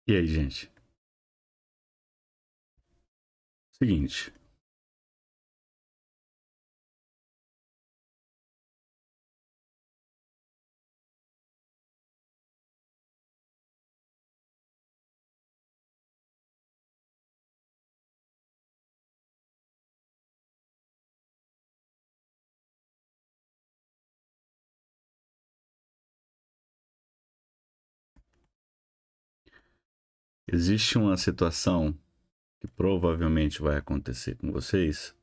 E aí, gente? Seguinte. Existe uma situação que provavelmente vai acontecer com vocês,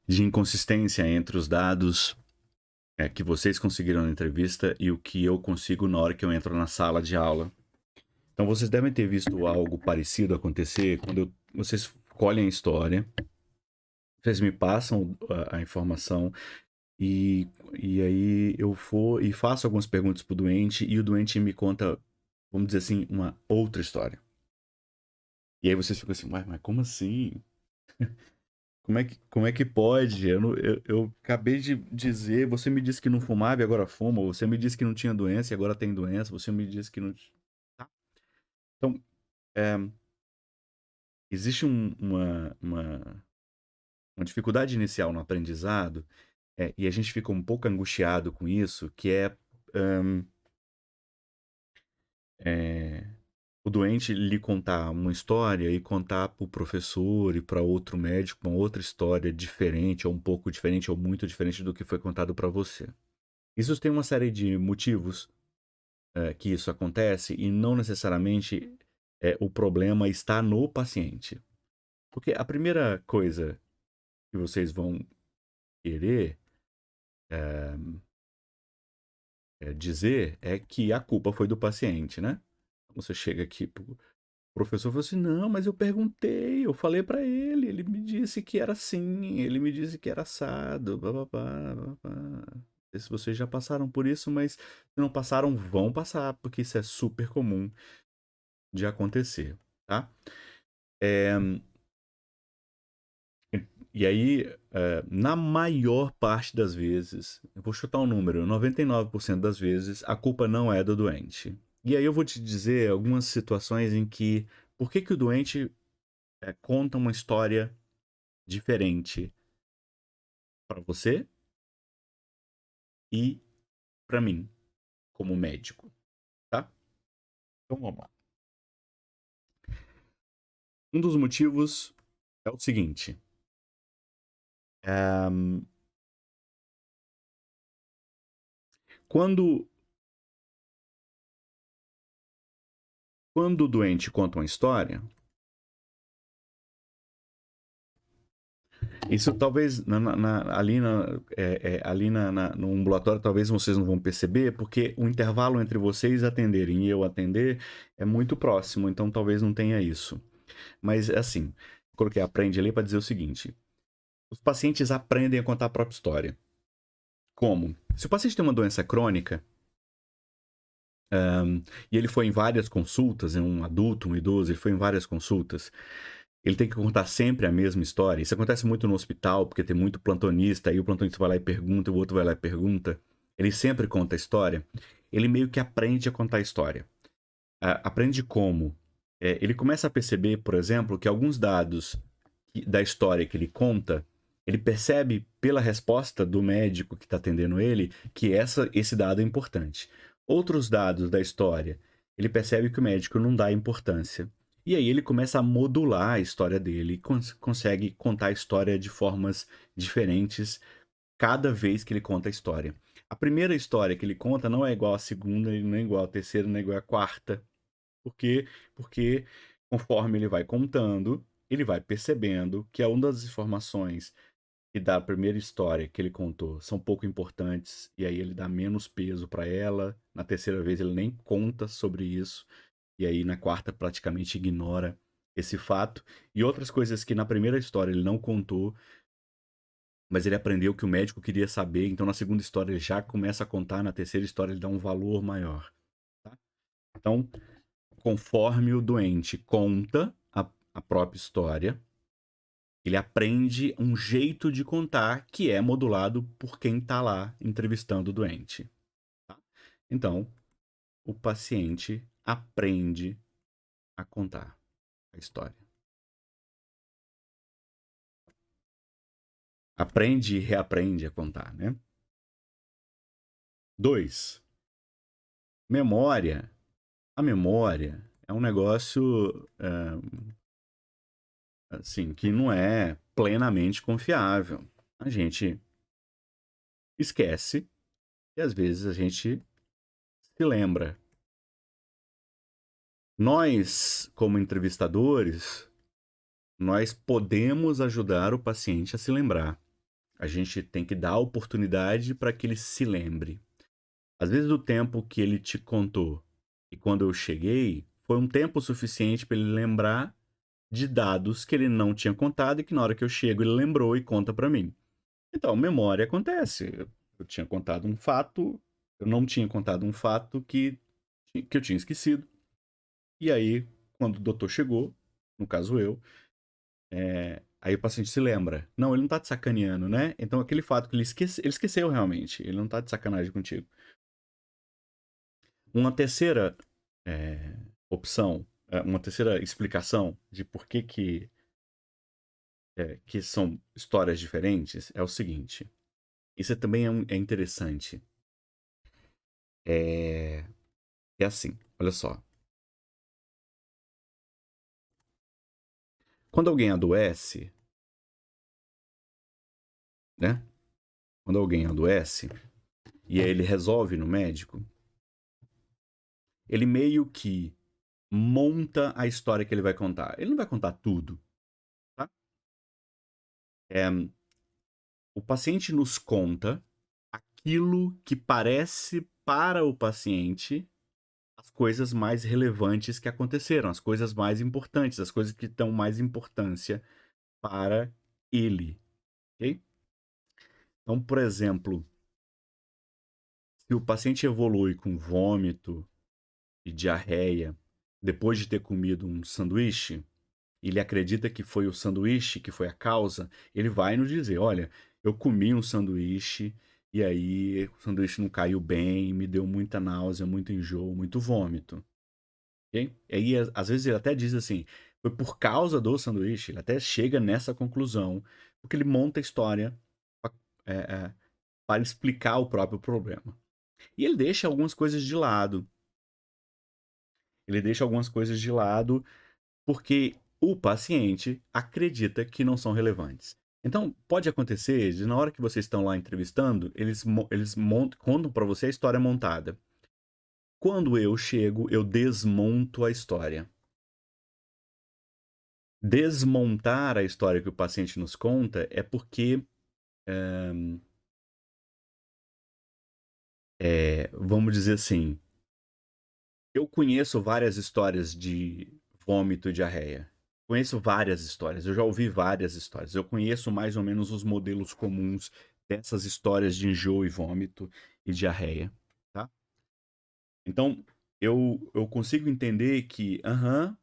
de inconsistência entre os dados que vocês conseguiram na entrevista e o que eu consigo na hora que eu entro na sala de aula. Então vocês devem ter visto algo parecido acontecer quando vocês colhem a história, vocês me passam a informação e aí eu vou e faço algumas perguntas pro doente e o doente me conta, vamos dizer assim, uma outra história. E aí vocês ficam assim, mas como assim? Como é que pode? Eu acabei de dizer, você me disse que não fumava e agora fuma, você me disse que não tinha doença e agora tem doença, você me disse que não. Tá? Então, é, existe uma dificuldade inicial no aprendizado, e a gente fica um pouco angustiado com isso, que hum, é o doente lhe contar uma história e contar para o professor e para outro médico uma outra história diferente, ou um pouco diferente, ou muito diferente do que foi contado para você. Isso tem uma série de motivos que isso acontece e não necessariamente o problema está no paciente. Porque a primeira coisa que vocês vão querer dizer é que a culpa foi do paciente, né? Você chega aqui o professor falou assim: não, mas eu perguntei, eu falei pra ele me disse que era assim, ele me disse que era assado, bababá, bababá. Não sei se vocês já passaram por isso, mas se não passaram, vão passar, porque isso é super comum de acontecer, tá? É, e aí, na maior parte das vezes, eu vou chutar um número, 99% das vezes, a culpa não é do doente. E aí eu vou te dizer algumas situações em que, por que que o doente conta uma história diferente para você e para mim, como médico, tá? Então vamos lá. Um dos motivos é o seguinte: é, quando, quando o doente conta uma história, isso talvez no ambulatório talvez vocês não vão perceber, porque o intervalo entre vocês atenderem e eu atender é muito próximo, então talvez não tenha isso. Mas assim, coloquei aprende ali para dizer o seguinte: os pacientes aprendem a contar a própria história. Como? Se o paciente tem uma doença crônica, e ele foi em várias consultas, é um adulto, um idoso, ele foi em várias consultas, ele tem que contar sempre a mesma história. Isso acontece muito no hospital, porque tem muito plantonista, aí o plantonista vai lá e pergunta, o outro vai lá e pergunta. Ele sempre conta a história. Ele meio que aprende a contar a história. Aprende como? Ele começa a perceber, por exemplo, que alguns dados da história que ele conta, ele percebe pela resposta do médico que está atendendo ele que esse dado é importante. Outros dados da história, ele percebe que o médico não dá importância. E aí ele começa a modular a história dele e consegue contar a história de formas diferentes cada vez que ele conta a história. A primeira história que ele conta não é igual à segunda, não é igual à terceira, não é igual à quarta. Por quê? Porque conforme ele vai contando, ele vai percebendo que uma das informações que da primeira história que ele contou são pouco importantes, e aí ele dá menos peso para ela. Na terceira vez ele nem conta sobre isso, e aí na quarta praticamente ignora esse fato. E outras coisas que na primeira história ele não contou, mas ele aprendeu que o médico queria saber, então na segunda história ele já começa a contar, na terceira história ele dá um valor maior. Tá? Então, conforme o doente conta a própria história, ele aprende um jeito de contar que é modulado por quem está lá entrevistando o doente. Tá? Então, o paciente aprende a contar a história. Aprende e reaprende a contar, né? 2. Memória. A memória é um negócio assim, que não é plenamente confiável. A gente esquece e às vezes a gente se lembra. Nós, como entrevistadores, nós podemos ajudar o paciente a se lembrar. A gente tem que dar a oportunidade para que ele se lembre. Às vezes o tempo que ele te contou e quando eu cheguei foi um tempo suficiente para ele lembrar de dados que ele não tinha contado e que na hora que eu chego ele lembrou e conta para mim. Então, memória acontece. Eu tinha contado um fato, eu não tinha contado um fato que eu tinha esquecido. E aí, quando o doutor chegou, no caso eu, aí o paciente se lembra. Não, ele não tá te sacaneando, né? Então aquele fato que ele esqueceu realmente. Ele não tá de sacanagem contigo. Uma terceira opção, uma terceira explicação de por que são histórias diferentes é o seguinte. Isso também é interessante. É assim, olha só. Quando alguém adoece, né? Quando alguém adoece e aí ele resolve no médico, ele meio que monta a história que ele vai contar. Ele não vai contar tudo, tá? O paciente nos conta aquilo que parece para o paciente as coisas mais relevantes que aconteceram, as coisas mais importantes, as coisas que dão mais importância para ele, ok? Então, por exemplo, se o paciente evolui com vômito e diarreia depois de ter comido um sanduíche, ele acredita que foi o sanduíche que foi a causa, ele vai nos dizer, olha, eu comi um sanduíche e aí o sanduíche não caiu bem, me deu muita náusea, muito enjoo, muito vômito. Okay? E aí, às vezes ele até diz assim, foi por causa do sanduíche, ele até chega nessa conclusão, porque ele monta a história é, é, para explicar o próprio problema. E ele deixa algumas coisas de lado. Ele deixa algumas coisas de lado porque o paciente acredita que não são relevantes. Então, pode acontecer de na hora que vocês estão lá entrevistando, eles contam para você a história montada. Quando eu chego, eu desmonto a história. Desmontar a história que o paciente nos conta é porque, vamos dizer assim, eu conheço várias histórias de vômito e diarreia. Conheço várias histórias, eu já ouvi várias histórias. Eu conheço mais ou menos os modelos comuns dessas histórias de enjoo e vômito e diarreia, tá? Então, eu consigo entender que,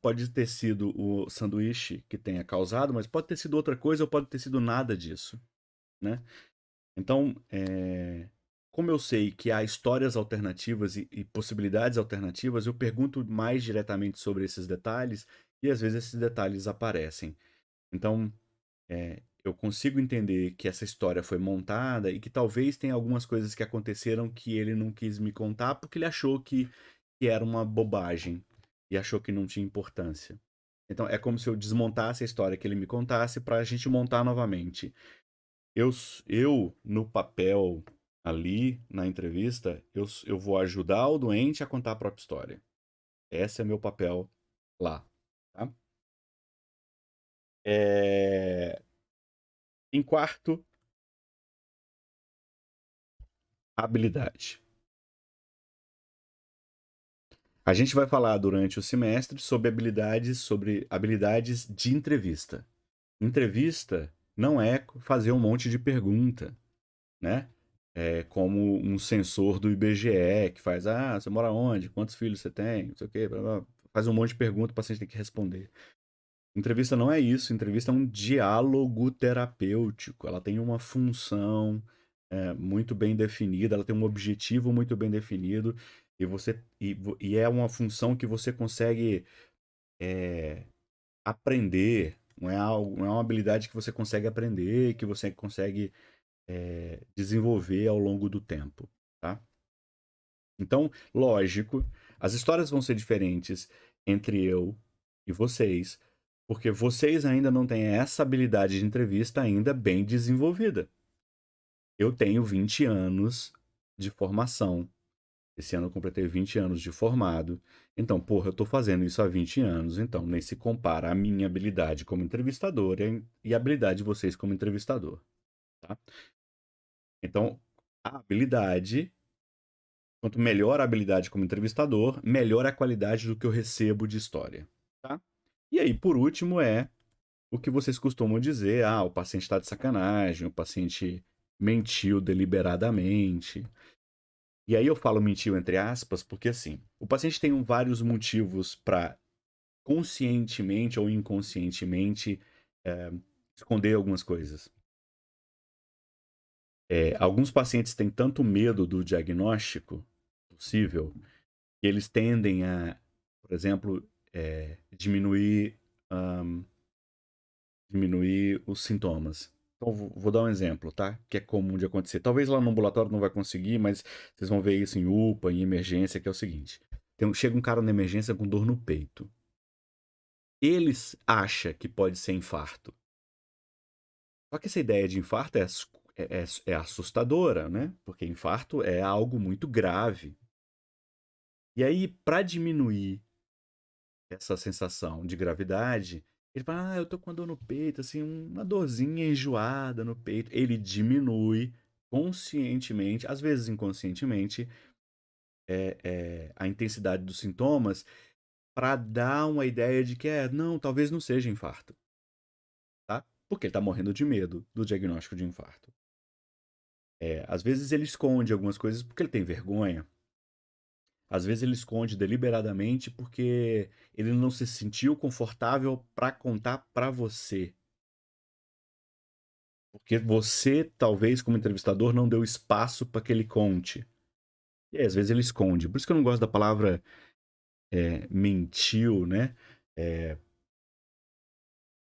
pode ter sido o sanduíche que tenha causado, mas pode ter sido outra coisa ou pode ter sido nada disso, né? Então, como eu sei que há histórias alternativas e possibilidades alternativas, eu pergunto mais diretamente sobre esses detalhes e às vezes esses detalhes aparecem. Então, eu consigo entender que essa história foi montada e que talvez tenha algumas coisas que aconteceram que ele não quis me contar porque ele achou que era uma bobagem e achou que não tinha importância. Então, é como se eu desmontasse a história que ele me contasse para a gente montar novamente. Eu, no papel ali, na entrevista, eu vou ajudar o doente a contar a própria história. Esse é meu papel lá, tá? Em quarto, habilidade. A gente vai falar durante o semestre sobre habilidades de entrevista. Entrevista não é fazer um monte de pergunta, né? É como um sensor do IBGE que faz, você mora onde? Quantos filhos você tem? Não sei o quê, blá, blá. faz um monte de perguntas, o paciente tem que responder. Entrevista não é isso, entrevista é um diálogo terapêutico, ela tem uma função muito bem definida, ela tem um objetivo muito bem definido, e é uma função que você consegue aprender, não é uma habilidade que você consegue aprender, que você consegue desenvolver ao longo do tempo, tá? Então, lógico, as histórias vão ser diferentes entre eu e vocês, porque vocês ainda não têm essa habilidade de entrevista ainda bem desenvolvida. Eu tenho 20 anos de formação. Esse ano eu completei 20 anos de formado. Então, porra, eu tô fazendo isso há 20 anos, então nem se compara a minha habilidade como entrevistador e a habilidade de vocês como entrevistador, tá? Então, a habilidade quanto melhor a habilidade como entrevistador, melhor a qualidade do que eu recebo de história, tá? E aí, por último, é o que vocês costumam dizer: ah, o paciente está de sacanagem, o paciente mentiu deliberadamente. E aí eu falo mentiu entre aspas, porque assim, o paciente tem vários motivos para conscientemente ou inconscientemente esconder algumas coisas. Alguns pacientes têm tanto medo do diagnóstico possível que eles tendem a, por exemplo, diminuir, diminuir os sintomas. Então, vou dar um exemplo, tá? Que é comum de acontecer. Talvez lá no ambulatório não vai conseguir, mas vocês vão ver isso em UPA, em emergência, que é o seguinte. Chega um cara na emergência com dor no peito. Eles acham que pode ser infarto. Só que essa ideia de infarto é assustadora, né? Porque infarto é algo muito grave. E aí, para diminuir essa sensação de gravidade, ele fala, ah, eu tô com uma dor no peito, assim, uma dorzinha enjoada no peito. Ele diminui conscientemente, às vezes inconscientemente, a intensidade dos sintomas para dar uma ideia de que não, talvez não seja infarto, tá? Porque ele tá morrendo de medo do diagnóstico de infarto. Às vezes ele esconde algumas coisas porque ele tem vergonha. Às vezes ele esconde deliberadamente porque ele não se sentiu confortável para contar para você. Porque você, talvez, como entrevistador, não deu espaço para que ele conte. E aí, às vezes ele esconde. Por isso que eu não gosto da palavra mentiu, né?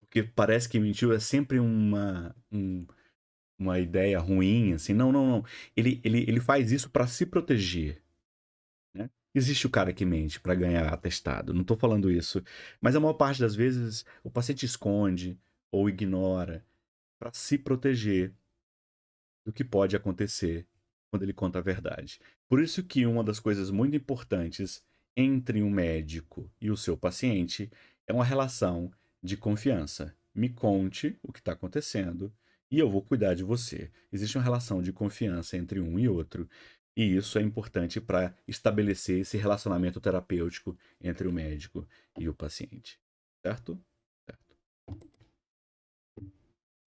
Porque parece que mentiu é sempre uma ideia ruim, assim. Não, não, não. Ele faz isso para se proteger, né? Existe o cara que mente para ganhar atestado. Não tô falando isso. Mas a maior parte das vezes o paciente esconde ou ignora para se proteger do que pode acontecer quando ele conta a verdade. Por isso que uma das coisas muito importantes entre um médico e o seu paciente é uma relação de confiança. Me conte o que está acontecendo e eu vou cuidar de você. Existe uma relação de confiança entre um e outro, e isso é importante para estabelecer esse relacionamento terapêutico entre o médico e o paciente, certo?